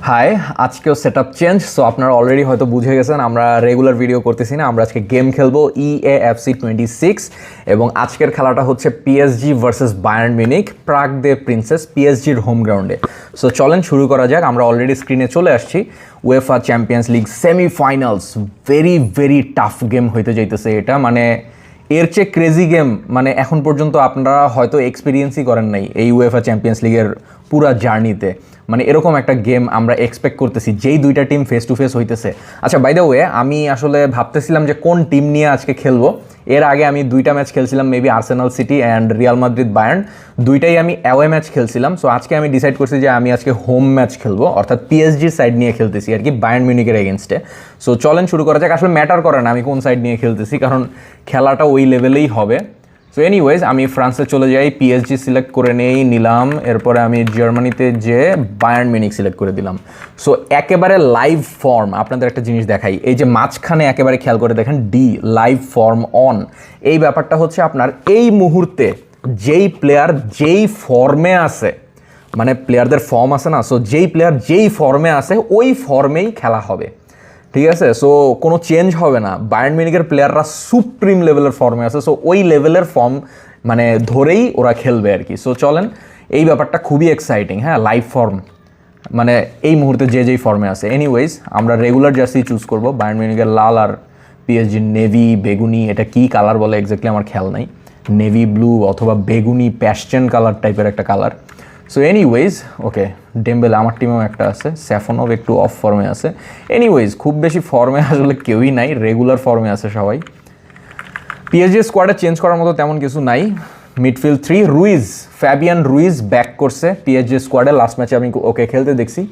High, আজকেও setup change. So আপনারা already হয়তো বুঝে গেছেন আমরা রেগুলার ভিডিও করতেছি না, আমরা আজকে গেম খেলবো EAFC 26 এবং আজকের খেলাটা হচ্ছে PSG ভার্সেস বায়ার্ন মিউনিখ, প্রাগ দে প্রিন্সেস, পিএসজির হোম গ্রাউন্ডে। সো চলেন শুরু করা যাক। আমরা অলরেডি স্ক্রিনে চলে আসছি। UEFA champions league semifinals, very very tough game হইতে যাইতেছে এটা, মানে এর চেয়ে ক্রেজি গেম মানে এখন পর্যন্ত আপনারা হয়তো এক্সপিরিয়েন্সই করেন নাই এই UEFA চ্যাম্পিয়ন্স লিগের পুরা জার্নিতে। মানে এরকম একটা গেম আমরা এক্সপেক্ট করতেছি যেই দুইটা টিম ফেস টু ফেস হইতেছে। আচ্ছা, বাই দ্য ওয়ে, আমি আসলে ভাবতেছিলাম যে কোন টিম নিয়ে আজকে খেলবো। এর আগে আমি দুইটা ম্যাচ খেলছিলাম, maybe Arsenal city and Real Madrid Bayern, দুইটাই আমি অ্যাওয়ে ম্যাচ খেলছিলাম। সো আজকে আমি ডিসাইড করছি যে আমি আজকে হোম ম্যাচ খেলবো, অর্থাৎ পিএসজির সাইড নিয়ে খেলতেছি আর কি, বায়ার্ন মিউনিখের এগেনস্টে। সো চলেন শুরু করা যাক। আসলে ম্যাটার করে না আমি কোন সাইড নিয়ে খেলতেছি, কারণ খেলাটা ওই লেভেলেই হবে। সো এনিওয়েজ, আমি ফ্রান্সে চলে যাই, পিএসজি সিলেক্ট করে নিলাম। এরপরে আমি জার্মানিতে যে বায়ার্ন মিউনিখ সিলেক্ট করে দিলাম। সো একেবারে লাইভ ফর্ম আপনাদের একটা জিনিস দেখাই, এই যে মাঝখানে একেবারে খেয়াল করে দেখেন ডি, লাইভ ফর্ম অন। এই ব্যাপারটা হচ্ছে আপনার এই মুহূর্তে যেই প্লেয়ার যেই ফর্মে আছে, মানে প্লেয়ারদের ফর্ম আছে না, সো যেই প্লেয়ার যেই ফর্মে আছে ওই ফর্মেই খেলা হবে, ঠিক আছে? সো কোনো চেঞ্জ হবে না। বায়ার্ন মিউনিখের প্লেয়াররা সুপ্রিম লেভেলের ফর্মে আছে, সো ওই লেভেলের ফর্ম মানে ধরেই ওরা খেলবে আর কি। সো চলেন, এই ব্যাপারটা খুবই এক্সাইটিং। হ্যাঁ, লাইভ ফর্ম মানে এই মুহূর্তে যে যেই ফর্মে আছে। এনিওয়েজ, আমরা রেগুলার জার্সি চুজ করবো। বায়ার্ন মিউনিখের লাল আর পিএসজির নেভি বেগুনি, এটা কী কালার বলে এক্স্যাক্টলি আমার খেয়াল নাই, নেভি ব্লু অথবা বেগুনি প্যাশচেন কালার টাইপের একটা কালার। সো এনিওয়েজ, ওকে, ডেম্বেলে আমার টিমেও একটা আছে, স্যাফনভ একটু অফ ফর্মে আছে। এনিওয়েজ, খুব বেশি ফর্মে আসলে কেউই নাই, রেগুলার ফর্মে আছে সবাই। পিএসজি স্কোয়াডে চেঞ্জ করার মতো তেমন কিছু নাই। Midfield 3, Ruiz, Fabian Ruiz back করছে পিএসজি স্কোয়াডে। লাস্ট ম্যাচে আমি ওকে খেলতে দেখছি।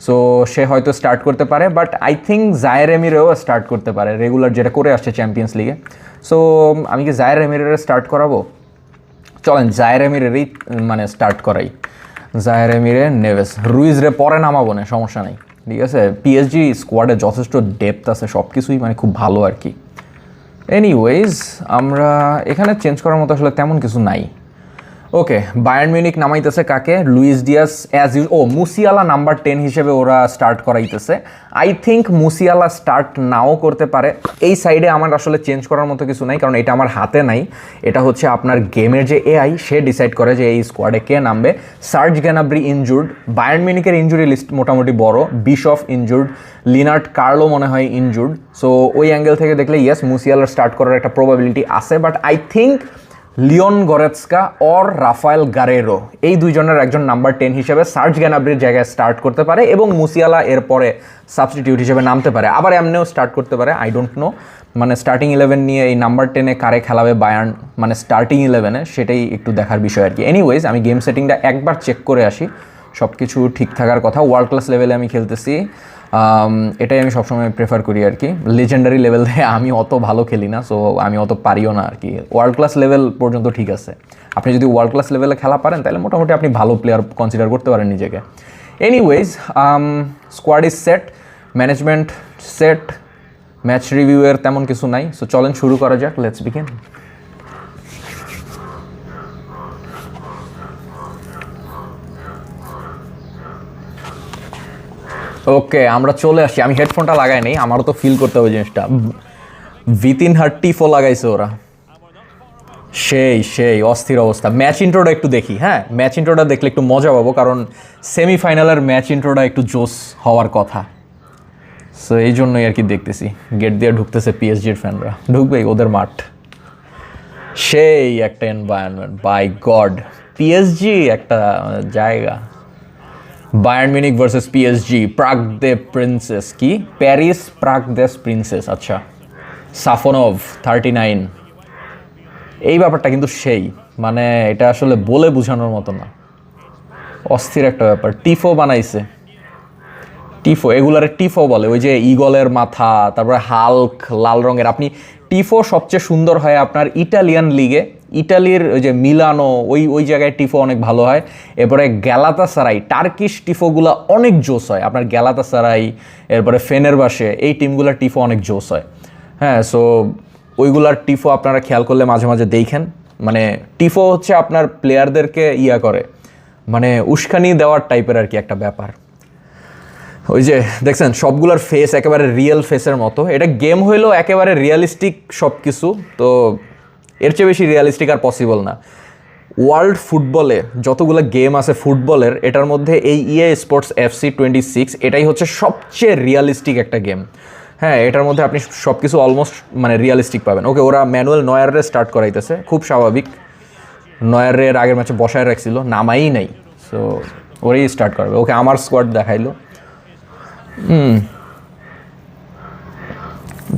সো সে হয়তো স্টার্ট করতে পারে, বাট আই থিঙ্ক জায়ের এমিরেও স্টার্ট করতে পারে, রেগুলার যেটা করে আসছে চ্যাম্পিয়ন্স লিগে। সো আমি কি জায়ের এমিরের স্টার্ট করাবো? চলেন জায়ের এমিরেরই মানে স্টার্ট করাই। জায়ের এমিরে, নেভেস, রুইজ রে পরে নামাবো না, সমস্যা নেই, ঠিক আছে? পিএসজি স্কোয়াডে যথেষ্ট ডেপথ আছে, সব কিছুই মানে খুব ভালো আর কি। এনিওয়েজ, আমরা এখানে চেঞ্জ করার মতো আসলে তেমন কিছু নাই। ওকে, বায়ার্ন মিউনিখ নামাইতেছে কাকে? Luis Diaz as use, Musiala number 10 হিসেবে ওরা স্টার্ট করাইতেছে। I think Musiala start now করতে পারে। এই সাইডে আমার আসলে চেঞ্জ করার মতো কিছু নাই, কারণ এটা আমার হাতে নাই। এটা হচ্ছে আপনার গেমের যে এআই, সে ডিসাইড করে যে এই স্কোয়াডে কে নামবে। সার্জ গ্যানাব্রি ইনজুর্ড, বায়ার্ন মিউনিখের ইনজুরি লিস্ট মোটামুটি বড়। বিশফ ইনজুর্ড, লিনার্ড কার্লো মনে হয় ইনজুর্ড। সো ওই অ্যাঙ্গেল থেকে দেখলে ইয়েস, মুসিয়ালার স্টার্ট করার একটা প্রবাবিলিটি আছে, but I think Leon Goretzka or Raphael Guerreiro, এই দুইজনের একজন নাম্বার 10 হিসেবে সার্জ গ্যানাব্রির জায়গায় স্টার্ট করতে পারে এবং মুসিয়ালা এরপরে সাবস্টিটিউট হিসেবে নামতে পারে, আবার এমনিও স্টার্ট করতে পারে। আই ডোন্ট নো, মানে স্টার্টিং 11 নিয়ে এই নাম্বার 10-এ কারে খেলাবে বায়ার্ন, মানে স্টার্টিং 11-এ, সেটাই একটু দেখার বিষয় আর কি। এনিওয়েজ, আমি গেম সেটিংটা একবার চেক করে আসি, সব কিছু ঠিক থাকার কথা। ওয়ার্ল্ড ক্লাস লেভেলে আমি খেলতেছি, এটাই আমি সবসময় প্রেফার করি আর কি। লেজেন্ডারি লেভেল থেকে আমি অত ভালো খেলি না, সো আমি অত পারিও না আর কি। ওয়ার্ল্ড ক্লাস লেভেল পর্যন্ত ঠিক আছে। আপনি যদি ওয়ার্ল্ড ক্লাস লেভেলে খেলা পারেন তাহলে মোটামুটি আপনি ভালো প্লেয়ার কনসিডার করতে পারেন নিজেকে। Anyways, squad is set, management set, match রিভিউয়ের তেমন কিছু নাই। সো চলেন শুরু করা যাক, লেটস বিগিন। ওকে, আমরা চলে আসছি। আমি হেডফোনটা লাগাই নেই, আমারও তো ফিল করতে হবে জিনিসটা। ভিতিনহা টিফো লাগাইছে ওরা, সেই অস্থির অবস্থা। ম্যাচ ইন্ট্রোটা একটু দেখি। হ্যাঁ, ম্যাচ ইন্ট্রোটা দেখলে একটু মজা পাবো, কারণ সেমিফাইনালের ম্যাচ ইন্ট্রোটা একটু জোস হওয়ার কথা। সো এই জন্যই আর কি দেখতেছি। গেট দিয়ে ঢুকতেছে পিএসজির ফ্যানরা, ঢুকবেই, ওদের মাঠ। সেই একটা এনভায়রনমেন্ট, বাই গড, পিএসজি একটা জায়গা। বায়ার্ন মিউনিখ ভার্সেস পিএসজি, প্রাগ দে প্রিন্সেস, কি প্যারিস প্রাগ দেস প্রিন্সেস, আচ্ছা। সাফনভ 39, এই ব্যাপারটা কিন্তু সেই, মানে এটা আসলে বলে বোঝানোর মতো না, অস্থির একটা ব্যাপার। টিফো বানাইছে, টিফো, এগুলারে টিফো বলে, ওই যে ইগলের মাথা, তারপরে হাল্ক লাল রঙের। আপনি টিফো সবচেয়ে সুন্দর হয় আপনার ইটালিয়ান লিগে, ইটালির ওই যে মিলানো, ওই জায়গায় টিফো অনেক ভালো হয়। এরপরে গ্যালাতাসারাই, টার্কিশ টিফোগুলো অনেক জোস হয় আপনার, গ্যালাতাসারাই, এরপরে ফেনেরবাশে, এই টিমগুলোর টিফো অনেক জোস হয়। হ্যাঁ, সো ওইগুলার টিফো আপনারা খেয়াল করলে মাঝে মাঝে দেখেন। মানে টিফো হচ্ছে আপনার প্লেয়ারদেরকে করে, মানে উস্কানি দেওয়ার টাইপের আর কি একটা ব্যাপার। ওই যে দেখছেন সবগুলোর ফেস একেবারে রিয়েল ফেসের মতো। এটা গেম হইলেও একেবারে রিয়েলিস্টিক সব কিছু, তো এর চেয়ে বেশি রিয়েলিস্টিক আর পসিবল না। ওয়ার্ল্ড ফুটবলে যতগুলো গেম আছে ফুটবলের, এটার মধ্যে এই EA স্পোর্টস FC 26 এটাই হচ্ছে সবচেয়ে রিয়েলিস্টিক একটা গেম। হ্যাঁ, এটার মধ্যে আপনি সব কিছু অলমোস্ট মানে রিয়েলিস্টিক পাবেন। ওকে, ওরা ম্যানুয়াল নয়ারে স্টার্ট করাইতেছে, খুব স্বাভাবিক। নয়ারের আগের ম্যাচে বসায় রাখছিল, নামাই নাই, সো ওরাই স্টার্ট করবে। ওকে, আমার স্কোয়াড দেখাইলো।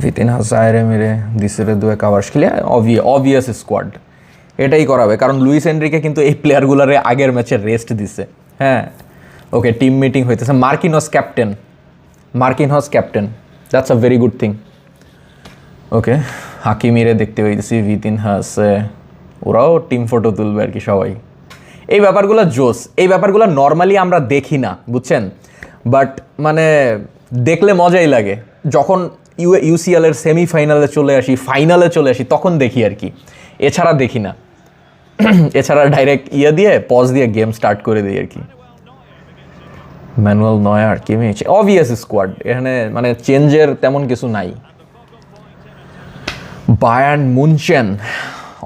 ভিতিনহা জায়রে মেরে দিসেরে দুয়ে কাভারশখিলিয়া, অবভিয়াস স্কোয়াড এটাই করাবে, কারণ লুইস এনরিকে কিন্তু এই প্লেয়ারগুলোরে আগের ম্যাচে রেস্ট দিছে। হ্যাঁ, ওকে, টিম মিটিং হইতেছে। Marquinhos captain, that's a very good thing. Okay, হাকিমিরে দেখতে হইতেছি, ভিতিনহাস, ওরাও টিম ফটো তুলবে আর কি সবাই। এই ব্যাপারগুলো জোস, এই ব্যাপারগুলো নর্মালি আমরা দেখি না, বুঝছেন, বাট মানে দেখলে মজাই লাগে। যখন UCL এর সেমিফাইনালে চলে আসি, ফাইনালে চলে আসি, তখন দেখি আর কি, এছাড়া দেখি না। এছাড়া ডাইরেক্ট দিয়ে পজ দিয়ে গেম স্টার্ট করে দিই আর কি। ম্যানুয়াল নয়ার, কিমিচ, অবভিয়াস স্কোয়াড, এখানে মানে চেঞ্জের তেমন কিছু নাই। বায়ার্ন মুনচেন,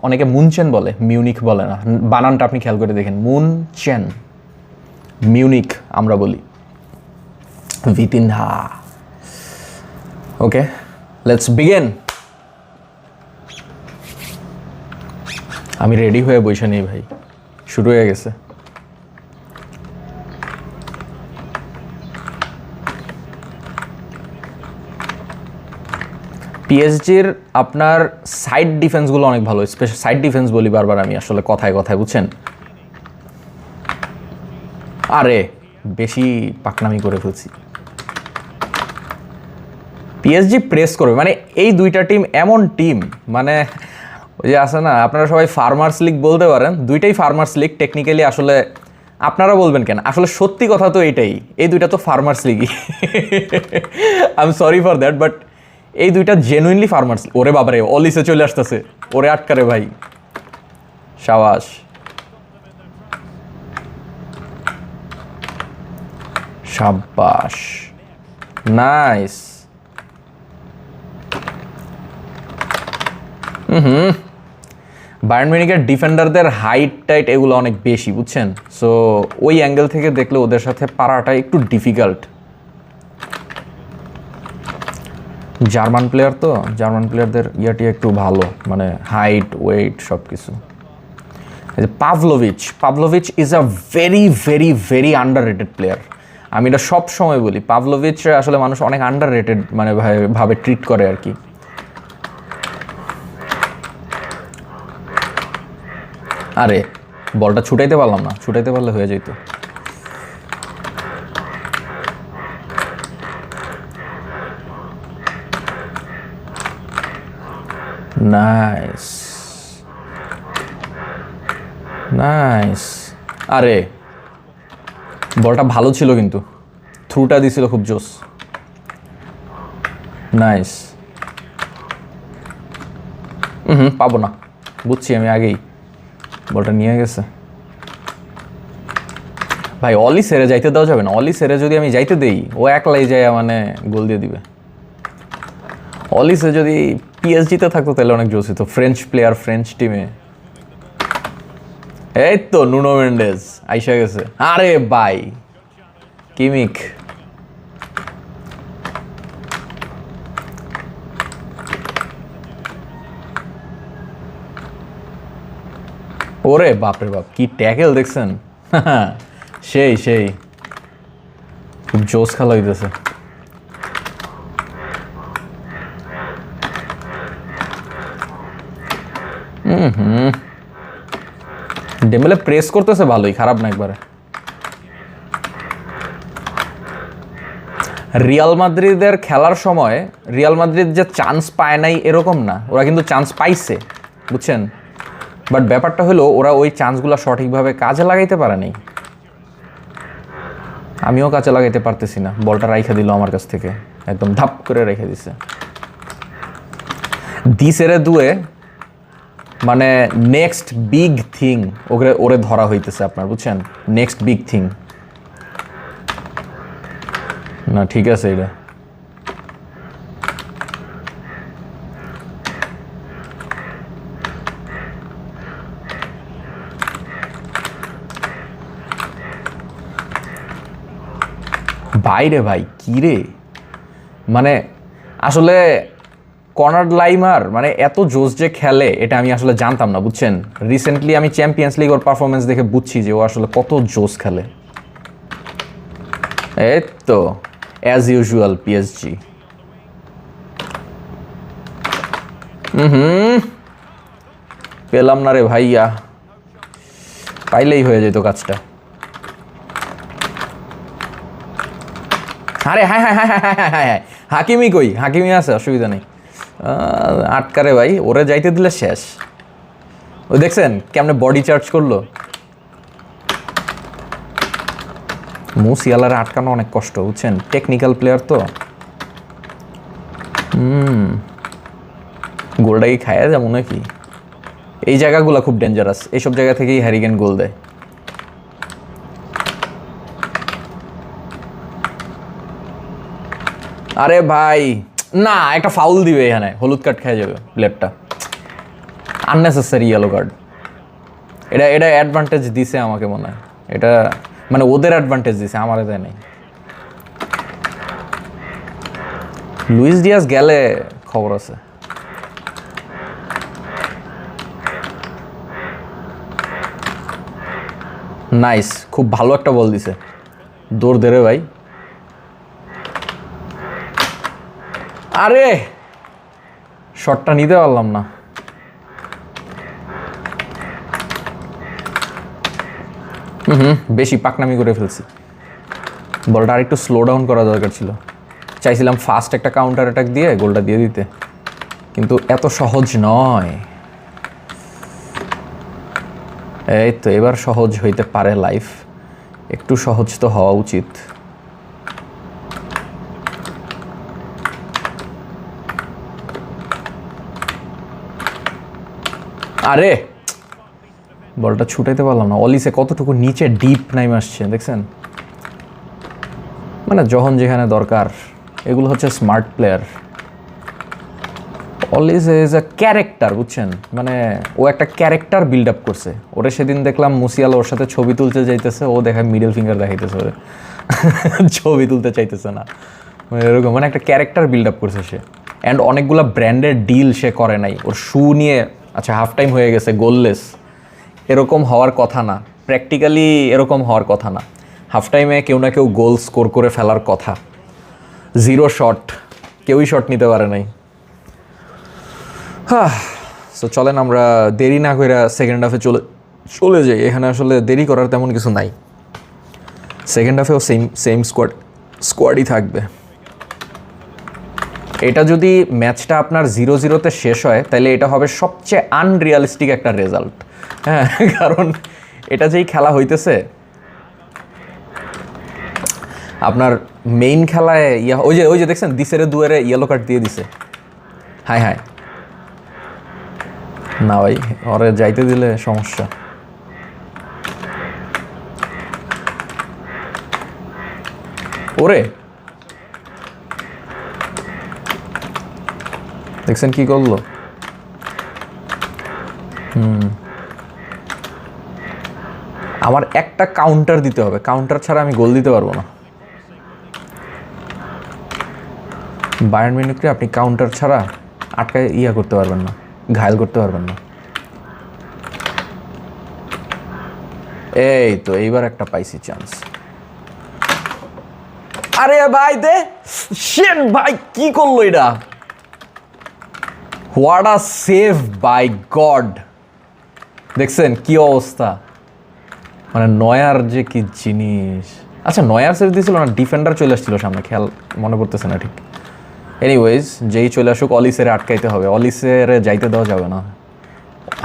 অনেকে মুনচেন বলে, মিউনিক বলে না, বানানটা আপনি খেয়াল করে দেখেন, মুনচেন, মিউনিক আমরা বলি। ভিতিনহা। Okay, let's begin. আমি রেডি হয়ে বসে নেই ভাই, শুরু হয়ে গেছে। পিএসজির আপনার সাইড ডিফেন্সগুলো অনেক ভালো, স্পেশাল সাইড ডিফেন্স বলি বারবার আমি, আসলে কথায় কথায়, বুঝছেন। আরে বেশি পাকনামি করে ফেলছি। পিএসজি প্রেস করবে, মানে এই দুইটা টিম এমন টিম, মানে ওই যে আছে না, আপনারা সবাই ফার্মার্স লিগ বলতে পারেন, দুইটাই ফার্মার্স লিগ টেকনিক্যালি। আসলে আপনারা বলবেন কেন, আসলে সত্যি কথা তো এটাই, এই দুইটা তো ফার্মার্স লিগই। I am sorry for that, but এই দুইটা জেনুইনলি ফার্মার্স। ওরে বাবারে, অলিসে চলে আসতেছে, ওরে আটকারে ভাই, সাবাস। সাবাস, নাইস। বায়ার্ন মিউনিখের ডিফেন্ডারদের হাইট টাইট এগুলো অনেক বেশি, বুঝছেন, সো ওই অ্যাঙ্গেল থেকে দেখলে ওদের সাথে পারাটা একটু ডিফিকাল্ট। জার্মান প্লেয়ার তো, জার্মান প্লেয়ারদের ইয়াটি একটু ভালো, মানে হাইট, ওয়েট সব কিছু। Pavlovich is a very very very under rated player. আমি এটা সব সময় বলি, পাভলোভিচ আসলে মানুষ অনেক আন্ডার রেটেড মানে ভাবে ট্রিট করে আর কি। আরে বলটা ছুটাইতে পারলাম না, ছুটাইতে পারলে হয়ে যেত। Nice nice. আরে বলটা ভালো ছিল কিন্তু থ্রুটা দিছিল খুব জোস। নাইস। পাবো না, বুঝছি আমি আগেই, বলটা নিয়ে গেছে। ভাই অলি সেরে যাইতে দেওয়া যাবে না, অলি সেরে যদি আমি যাইতে দেই ও একলাই যায় মানে গোল দিয়ে দিবে। অলিসে যদি পিএসজিতে থাকতো তাহলে অনেক জোস হতো, ফ্রেঞ্চ প্লেয়ার, ফ্রেঞ্চ টিমে। এই তো নুনো মেন্ডেস আইসা গেছে। আরে ভাই কিমিক, ওরে বাপরে বাপ, কি ট্যাকেল দেখছেন, সেই সেই খুব জোস খেলা হইতেছে। ডেম্বেলে প্রেস করতেছে ভালোই, খারাপ না একবারে। রিয়াল মাদ্রিদের খেলার সময় রিয়াল মাদ্রিদ যে চান্স পায় নাই এরকম না, ওরা কিন্তু চান্স পাইছে, বুঝছেন, বাট ব্যাপারটা হলো ওরা ওই চান্সগুলো সঠিকভাবে কাজে লাগাইতে পারে নাই। আমিও কাজে লাগাইতে পারতেছি না, বলটা রাইখা দিল আমার কাছ থেকে, একদম ধাপ করে রেখে দিছে। দিসেরে দুয়ে মানে নেক্সট বিগ থিং ওরে ধরা হইতেছে আপনার, বুঝছেন, নেক্সট বিগ থিং। না ঠিক আছে এটা বাইরে ভাই কি রে মানে আসলে কনার্ড লাইমার মানে এত জোস যে খেলে এটা আমি আসলে জানতাম না বুঝছেন রিসেন্টলি আমি চ্যাম্পিয়ন্স লিগ ওর পারফরমেন্স দেখে বুঝছি যে ও আসলে কত জোস খেলে এই তো অ্যাজ ইউজুয়াল পিএসজি পেলাম না রে ভাইয়া পাইলেই হয়ে যেত কাজটা আরে হ্যাঁ হ্যাঁ হ্যাঁ হ্যাঁ হ্যাঁ হ্যাঁ হাকিমি কই হাকিমি আছে অসুবিধা নেই আটকারে ভাই ওরে যাইতে দিলে শেষ ও দেখছেন কেমনে বডি চার্জ করলো মুসিয়ালারে আটকানো অনেক কষ্ট বুঝছেন টেকনিক্যাল প্লেয়ার তো গোলটা কি খায়া যাবো নাকি এই জায়গাগুলো খুব ডেঞ্জারাস এইসব জায়গা থেকেই হ্যারিকেন গোল দেয় আরে ভাই না একটা ফাউল দিবে এখানে হলুদ কার্ড খেয়ে যাবে প্লেয়ারটা আননেসেসারি ইয়েলো কার্ড এটা অ্যাডভান্টেজ দিছে আমাকে মনে হয় এটা মানে ওদের অ্যাডভান্টেজ দিছে আমার দেয় নেই লুইস ডিয়াজ গেলে খবর আছে নাইস খুব ভালো একটা বল দিছে দৌড় দে রে ভাই আরে শটটা নিতে পারলাম না বেশি পাকনামি করে ফেলছি বলটা আর একটু স্লো ডাউন করা দরকার ছিল চাইছিলাম ফাস্ট একটা কাউন্টার অ্যাটাক দিয়ে গোলটা দিয়ে দিতে কিন্তু এত সহজ নয় এই তো এবার সহজ হইতে পারে লাইফ একটু সহজ তো হওয়া উচিত আরে বলটা ছুটাইতে পারলাম না অলিসে কতটুকু নিচে ডিপ নাইম আসছে দেখছেন মানে যখন যেখানে দরকার এগুলো হচ্ছে smart player Olise is a character বুঝছেন মানে ও একটা ক্যারেক্টার বিল্ড আপ করছে ওরে সেদিন দেখলাম মুসিয়ালা ওর সাথে ছবি তুলতে চাইতেছে ও দেখা মিডল ফিঙ্গার দেখাইতেছে ওরে ছবি তুলতে চাইতেছে না মানে এরকম মানে একটা ক্যারেক্টার বিল্ড আপ করছে সে অ্যান্ড অনেকগুলো ব্র্যান্ডের ডিল সে করে নাই ওর শু নিয়ে আচ্ছা হাফ টাইম হয়ে গেছে গোললেস এরকম হওয়ার কথা না প্র্যাকটিক্যালি এরকম হওয়ার কথা না হাফ টাইমে কেউ না কেউ গোল স্কোর করে ফেলার কথা জিরো শট কেউই শট নিতে পারে নাই সো চলেন আমরা দেরি না করে সেকেন্ড হাফে চলে যাই এখানে আসলে দেরি করার তেমন কিছু নাই সেকেন্ড হাফেও সেম স্কোয়াডই থাকবে এটা যদি ম্যাচটা আপনার 0-0-তে শেষ হয় তাহলে এটা হবে সবচেয়ে আনরিয়ালিস্টিক একটা রেজাল্ট হ্যাঁ কারণ এটা যেই খেলা হইতেছে আপনার মেইন খেলায় ওই যে দেখছেন দিসেরে দুয়ারে ইয়েলো কার্ড দিয়ে দিছে হাই হাই না ভাই ওরে যাইতে দিলে সমস্যা ওরে দেখছেন কি করলো আমার একটা কাউন্টার দিতে হবে কাউন্টার ছাড়া আমি গোল দিতে পারবো না বায়ার্ন মিউনিখকে আপনি কাউন্টার ছাড়া আটকায় করতে পারবেন না ঘায়েল করতে পারবেন না এই তো এইবার একটা পাইছি চান্স আরে ভাই দে শিট ভাই কি করলো এটা what a save by God দেখছেন কি অবস্থা মানে নয়ার যে কি জিনিস আচ্ছা নয়ার সেভ দিয়েছিল না ডিফেন্ডার চলে আসছিল সামনে খেয়াল মনে পড়তেছে না ঠিক এনিওয়েজ যেই চলে আসুক অলিসের আটকাইতে হবে অলিসের যাইতে দেওয়া যাবে না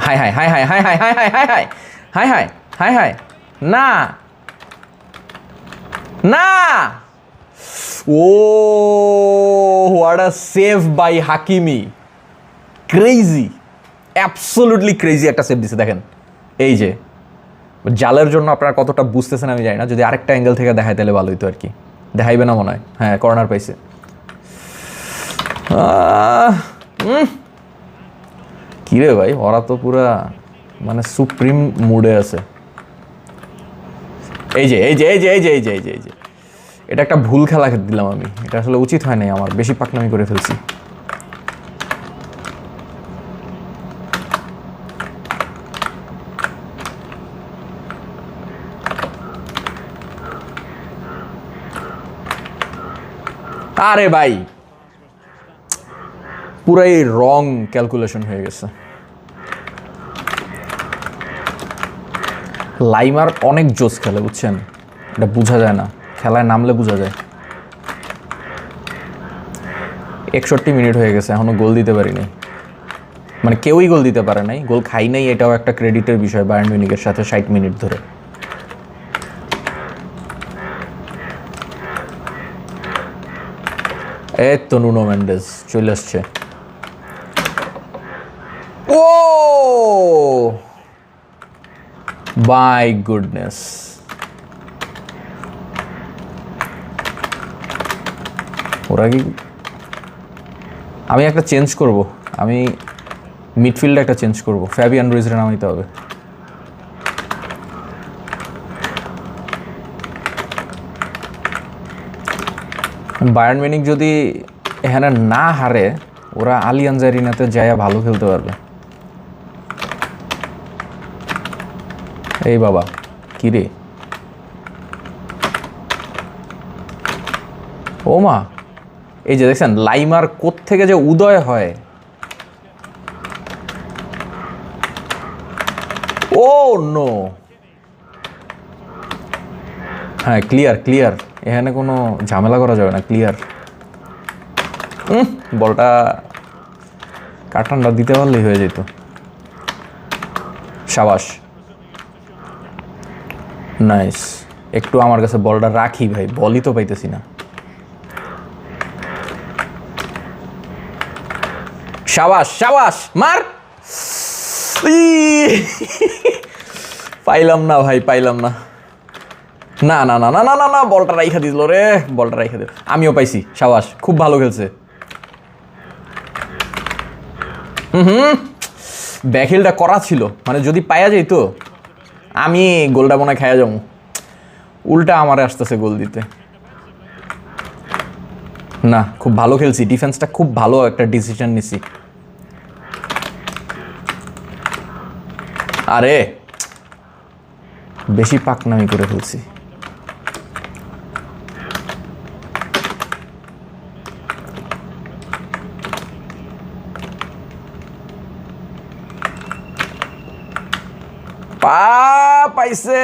হাই হাই হাই হাই হাই হাই হাই হাই হাই হাই হাই হাই হাই হাই না না ও what a save by Hakimi crazy absolutely crazy একটা সেভ দিছে দেখেন এই যে জালের জন্য আপনারা কতটা বুঝতেছেন আমি জানি না যদি আরেকটা অ্যাঙ্গেল থেকে দেখায় তাহলে ভালো হইতো আর কি দেখাইবে না মনে হয়। হ্যাঁ, কর্নার পাইছে। কি রে ভাই, ওরা তো পুরা মানে সুপ্রিম মুডে আছে। এই যে এই যে এই যে এই যে এই যে এই যে এই যে এটা একটা ভুল খেলা দিলাম আমি, এটা আসলে উচিত হয় নাই আমার, বেশি পাকনামি করে ফেলছি। আরে ভাই পুরাই রং ক্যালকুলেশন হয়ে গেছে। লাইমার অনেক জোস খেলে, বুঝছেন, এটা বোঝা যায় না, খেলায় নামলে বোঝা যায়। 61 মিনিট হয়ে গেছে, এখনো গোল দিতে পারিনি, মানে কেউই গোল দিতে পারে নাই, গোল খাই নাই, এটাও একটা ক্রেডিটের বিষয় বায়ার্ন মিউনিখের সাথে 60 মিনিট ধরে। এই তো নুনো মেন্ডেস চলে আসছে। ও মাই গুডনেস, ওরা কি, আমি একটা চেঞ্জ করব, আমি মিডফিল্ডে একটা চেঞ্জ করব, ফ্যাবিয়ান রুইজরে নামাইতে হবে। বায়ার্ন মিউনিখ যদি এখানে না হারে, ওরা আলিয়াঞ্জ আরিনাতে যাইয়া ভালো খেলতে পারবে। এই বাবা কি রে, ও মা, এই যে দেখছেন লাইমার কোত্থেকে যে উদয় হয়। ও নো, হ্যাঁ ক্লিয়ার ক্লিয়ার, এখানে কোনো ঝামেলা করা যাবে না, ক্লিয়ার। বলটা কাটানটা দিতে পারলেই হয়ে যেত। সাবাস, নাইস। একটু আমার কাছে বলটা রাখি ভাই, বলই তো পাইতেছি না। সাবাস সাবাস, মার। পাইলাম না ভাই, পাইলাম না। না না না না না না না, বলটা রাইখা দিল রে, বলটা রাইখা দিল। আমিও পাইছি, সাবাস, খুব ভালো খেলছে। ব্যাকহিলটা করা ছিল, মানে যদি পাইয়া যাইতো আমি গোলটা মনে খাইয়া যাবো। উল্টা আমারে আসতেছে গোল দিতে। না, খুব ভালো খেলছি, ডিফেন্সটা খুব ভালো একটা ডিসিশন নিছি। আরে বেশি পাকনামি করে ফেলছি। পাইছে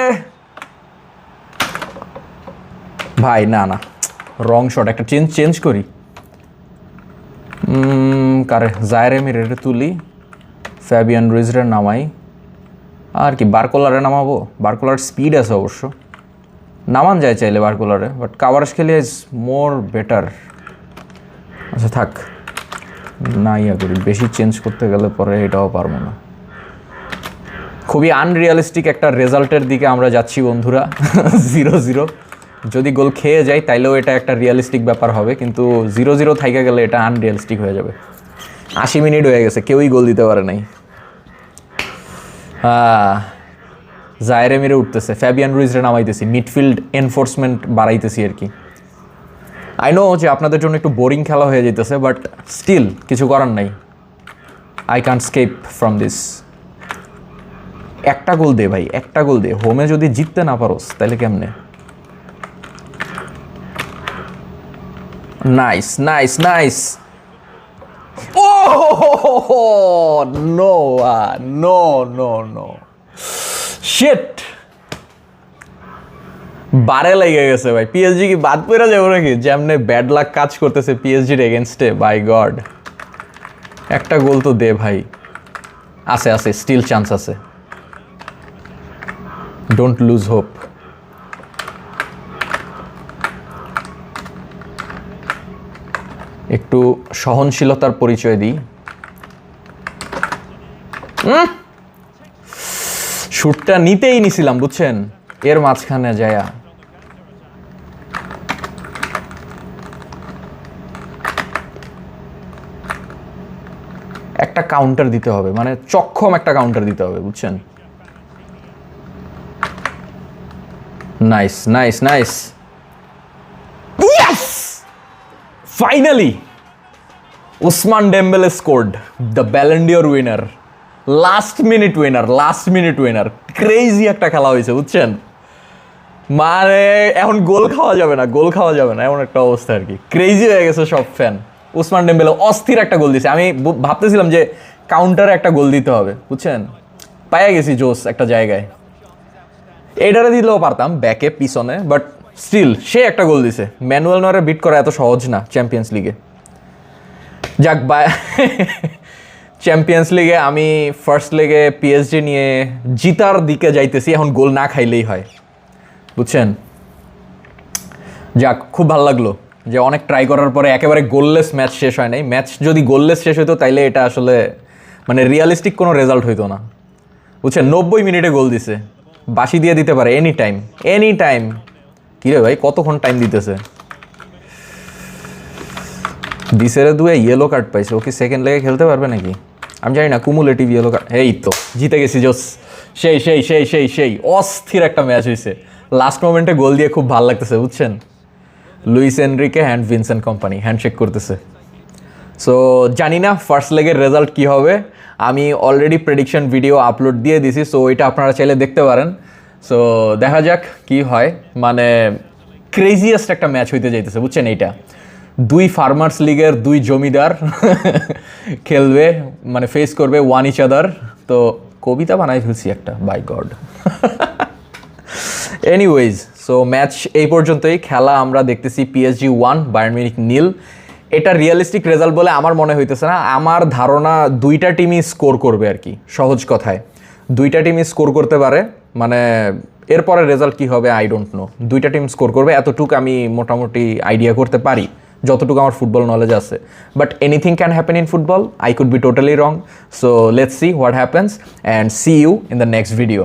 ভাই, না না, রং শট, একটা চেঞ্জ করি। কারে জায়রে মিরে তুলি, ফ্যাবিয়ান রুইজরে নামাই, আর কি বারকোলারে নামাবো। বারকোলার স্পিড আছে অবশ্য, নামান যায় চাইলে বারকোলারে, বাট কাভারেজ খেলে ইজ মোর বেটার। আচ্ছা থাক, না ইয়া করি, বেশি চেঞ্জ করতে গেলে পরে এটাও পারবো না। খুবই আনরিয়ালিস্টিক একটা রেজাল্টের দিকে আমরা যাচ্ছি বন্ধুরা। 0-0, যদি গোল খেয়ে যাই তাইলেও এটা একটা রিয়ালিস্টিক ব্যাপার হবে, কিন্তু 0-0 থাইকা গেলে এটা আনরিয়ালিস্টিক হয়ে যাবে। 80 মিনিট হয়ে গেছে, কেউই গোল দিতে পারে নাই। জায়রে মিরে উঠতেছে, ফ্যাবিয়ান রুইজরে নামাইতেছি, মিডফিল্ড এনফোর্সমেন্ট বাড়াইতেছি আর কি। আই নো যে আপনাদের জন্য একটু বোরিং খেলা হয়ে যেতেছে, বাট স্টিল কিছু করার নাই, I can't escape from this. একটা গোল দে ভাই, একটা গোল দে, হোমে যদি জিততে না পারোস তাহলে কেমনে। Nice nice nice. Oh no no no no, shit, বারে লেগে গেছে ভাই। পিএসজি কি বাদ পড়ে যাবো নাকি, যেমনে ব্যাড লাক কাজ করতেছে পিএসজির এগেনস্টে, বাই গড। একটা গোল তো দে ভাই, আছে আছে, স্টিল চান্স আছে, ডোন্ট লুজ হোপ। একটু সহনশীলতার পরিচয় দিই। শুটটা নিতেই নিছিলাম বুঝছেন, এর মাঝখানে যায়া একটা কাউন্টার দিতে হবে, মানে চক্ষম একটা কাউন্টার দিতে হবে, বুঝছেন? Nice nice nice, yes, finally Usman Dembélé scored the Ballon d'Or winner, last minute winner. Crazy একটা খেলা হয়েছে, বুঝছেন? মানে এখন গোল খাওয়া যাবে না এমন একটা অবস্থা আর কি। ক্রেজি হয়ে গেছে সব ফ্যান। উসমান ডেম্বেলে অস্থির একটা গোল দিছে। আমি ভাবতেছিলাম যে কাউন্টারে একটা গোল দিতে হবে, বুঝছেন? পাইয়া গেছি জোস একটা জায়গায়, এটারে দিলেও পারতাম ব্যাকে পিছনে, বাট স্টিল সে একটা গোল দিছে। ম্যানুয়াল নয়রে বিট করা এত সহজ না চ্যাম্পিয়ন্স লিগে। যাক, চ্যাম্পিয়ন্স লিগে আমি ফার্স্ট লেগে পিএসজি নিয়ে জিতার দিকে যাইতেছি, এখন গোল না খাইলেই হয়, বুঝছেন? যাক, খুব ভালো লাগলো যে অনেক ট্রাই করার পরে একেবারে গোললেস ম্যাচ শেষ হয় নাই। ম্যাচ যদি গোললেস শেষ হইতো তাইলে এটা আসলে মানে রিয়ালিস্টিক কোনো রেজাল্ট হইতো না, বুঝছেন? 90 মিনিটে গোল দিছে, বাসি দিয়ে দিতে পারে এনি টাইম। কী রে ভাই, কতক্ষণ টাইম দিতেছে? দিসেরে দুয়ে ইয়েলো কার্ড পাইছে, ও কি সেকেন্ড লেগে খেলতে পারবে নাকি আমি জানি না। Cumulative yellow card. এই তো জিতে গেছি, জোস। সেই অস্থির একটা ম্যাচ হয়েছে। লাস্ট মোমেন্টে গোল দিয়ে খুব ভালো লাগতেছে, বুঝছেন? Luis Enrique and Vincent Kompany handshake করতেছে। সো জানি না ফার্স্ট লেগের রেজাল্ট কী হবে। আমি অলরেডি প্রেডিকশন ভিডিও আপলোড দিয়ে দিছি, সো এটা আপনারা চাইলে দেখতে পারেন। সো দেখা যাক কি হয়। মানে ক্রেজিয়েস্ট একটা ম্যাচ হইতে যাইতেছে, বুঝছেন? এইটা দুই ফার্মার্স লিগের দুই জমিদার খেলবে, মানে ফেস করবে ওয়ান ইচ আদার। তো কবিতা বানাই ফেলছি একটা, by God. Anyways, so match এই পর্যন্তই। খেলা আমরা দেখতেছি পিএসজি 1 বায়ার্ন মিউনিখ 0। এটা রিয়েলিস্টিক রেজাল্ট বলে আমার মনে হইতেছে না। আমার ধারণা দুইটা টিমই স্কোর করবে আর কি, সহজ কথায় দুইটা টিমই স্কোর করতে পারে। মানে এরপরে রেজাল্ট কী হবে আই ডোন্ট নো। দুইটা টিম স্কোর করবে, এতটুকু আমি মোটামুটি আইডিয়া করতে পারি যতটুকু আমার ফুটবল নলেজ আছে। But anything can happen in football, I could be totally wrong. So let's see what happens and see you in the next video.